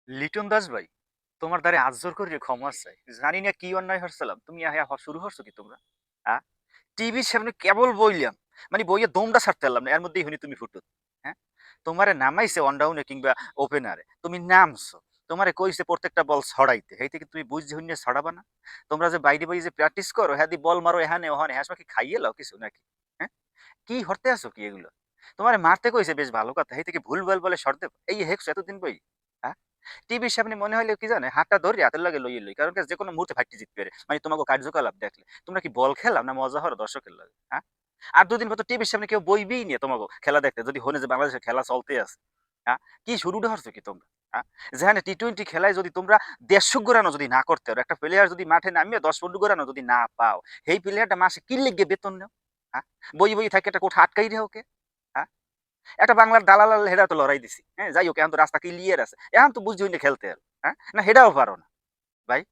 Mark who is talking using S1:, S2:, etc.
S1: লিটন দাস ভাই, তোমার দ্বারে আজ জোর করে ক্ষমা চাই। জানি না কি অন্যায় হচ্ছিলাম, তুমি শুরু করছো কি তোমরা? হ্যাঁ, টিভির সামনে কেবল বইলাম, মানে বইয়ে দমটা ছাড়তে পারলাম না, এর মধ্যেই শুনি তুমি ফুটুত। হ্যাঁ, তোমারে নামাইছে অন ডাউনে কিংবা ওপেনারে, তুমি নামছো, তোমারে কইছে প্রত্যেকটা বল ছড়াইতে, এই থেকে তুমি বুঝ ঝুনিয়ে ছড়াবা না? তোমরা যে বাইরে বাইরে যে প্র্যাকটিস করো, হ্যাঁ দি বল মারো এখানে ওখানে, হ্যাঁ কি খাইয়ে লাও কিছু নাকি? হ্যাঁ, কি হরতে আছো কি এগুলো? তোমারে মারতে কইছে বেশ ভালো কথা, এই থেকে ভুল ভাল বলে শর্তে এই হেক্স এতদিন বই। হ্যাঁ, টিভির সামনে মনে হইলে কি জানে হাতটা ধরে হাতের লাগে লইয়ে লই, কারণ কি যে কোনো মুহূর্তে ফাইটে জিততে পারে, মানে তোমাকে কার্যকলাপ দেখলে তোমরা কি বল খেলাম না মজা হওয়ার দর্শকের লাগে? হ্যাঁ, আর দুদিন পর তো টিভির সামনে কেউ বইবেই নিয়ে তোমাকে খেলা দেখতে, যদি হনে যে বাংলাদেশের খেলা চলতে আছে। হ্যাঁ, কি শুরুটা হচ্ছে কি তোমরা? হ্যাঁ, যেখানে টি-20 খেলায় যদি তোমরা ১৫০ গোরানো যদি না করতে পারো, একটা প্লেয়ার যদি মাঠে নামিয়ে ১০-১৫ গোরানো যদি না পাও, সেই প্লেয়ারটা মাসে কি লিগে বেতন নেও? হ্যাঁ, বই বই থাকে একটা কোঠা আটকাই রে ওকে। হ্যাঁ, একটা বাংলার দালাল হেডা তো লড়াই দিছি। হ্যাঁ, যাই হোক এখন তো রাস্তা ক্লিয়ার আছে, এখন তো বুঝি হইলে খেলতে আর। হ্যাঁ, না হেডাও পারো না ভাই।